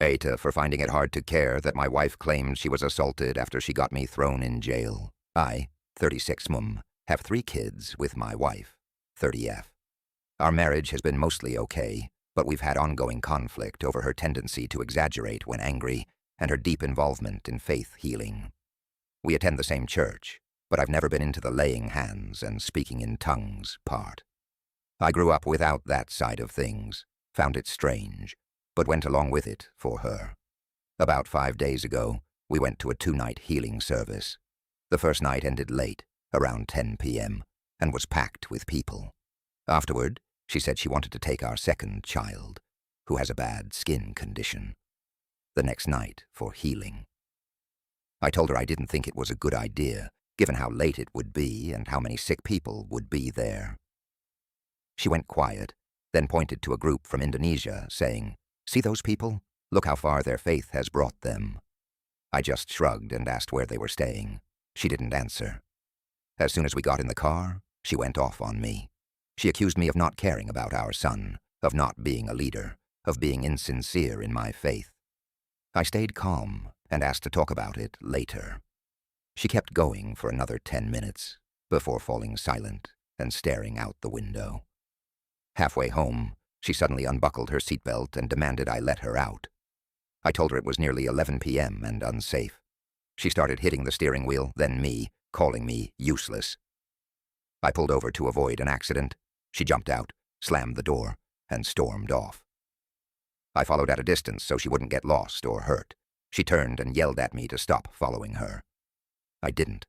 AITAH for finding it hard to care that my wife claimed she was assaulted after she got me thrown in jail. I, 36 have 3 kids with my wife, 30F. Our marriage has been mostly okay, but we've had ongoing conflict over her tendency to exaggerate when angry and her deep involvement in faith healing. We attend the same church, but I've never been into the laying hands and speaking in tongues part. I grew up without that side of things, found it strange, but went along with it for her. About 5 days ago, we went to a 2-night healing service. The first night ended late, around 10 p.m., and was packed with people. Afterward, she said she wanted to take our second child, who has a bad skin condition, the next night for healing. I told her I didn't think it was a good idea, given how late it would be and how many sick people would be there. She went quiet, then pointed to a group from Indonesia, saying, "See those people? Look how far their faith has brought them." I just shrugged and asked where they were staying. She didn't answer. As soon as we got in the car, she went off on me. She accused me of not caring about our son, of not being a leader, of being insincere in my faith. I stayed calm and asked to talk about it later. She kept going for another 10 minutes before falling silent and staring out the window. Halfway home, she suddenly unbuckled her seatbelt and demanded I let her out. I told her it was nearly 11 p.m. and unsafe. She started hitting the steering wheel, then me, calling me useless. I pulled over to avoid an accident. She jumped out, slammed the door, and stormed off. I followed at a distance so she wouldn't get lost or hurt. She turned and yelled at me to stop following her. I didn't.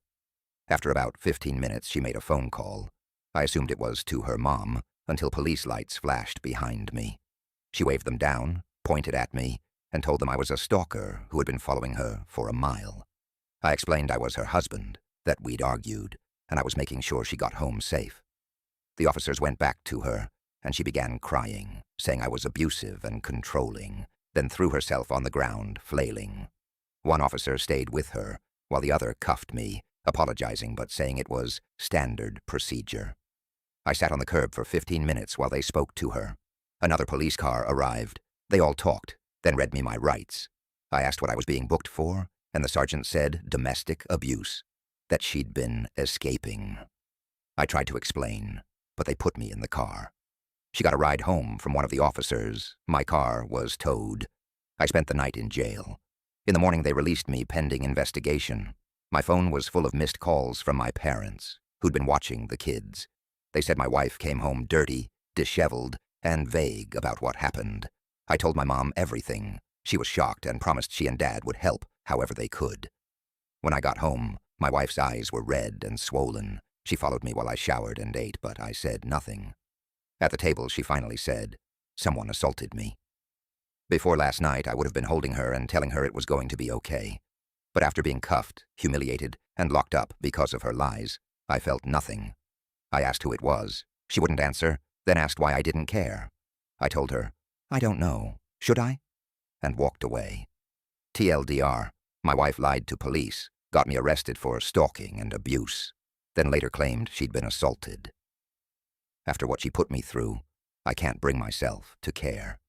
After about 15 minutes, she made a phone call. I assumed it was to her mom, until police lights flashed behind me. She waved them down, pointed at me, and told them I was a stalker who had been following her for a mile. I explained I was her husband, that we'd argued, and I was making sure she got home safe. The officers went back to her, and she began crying, saying I was abusive and controlling, then threw herself on the ground, flailing. One officer stayed with her, while the other cuffed me, apologizing but saying it was standard procedure. I sat on the curb for 15 minutes while they spoke to her. Another police car arrived. They all talked, then read me my rights. I asked what I was being booked for, and the sergeant said domestic abuse, that she'd been escaping. I tried to explain, but they put me in the car. She got a ride home from one of the officers. My car was towed. I spent the night in jail. In the morning, they released me pending investigation. My phone was full of missed calls from my parents, who'd been watching the kids. They said my wife came home dirty, disheveled, and vague about what happened. I told my mom everything. She was shocked and promised she and Dad would help however they could. When I got home, my wife's eyes were red and swollen. She followed me while I showered and ate, but I said nothing. At the table, she finally said, "Someone assaulted me." Before last night, I would have been holding her and telling her it was going to be okay. But after being cuffed, humiliated, and locked up because of her lies, I felt nothing. I asked who it was. She wouldn't answer, then asked why I didn't care. I told her, "I don't know. Should I?" and walked away. TLDR, my wife lied to police, got me arrested for stalking and abuse, then later claimed she'd been assaulted. After what she put me through, I can't bring myself to care.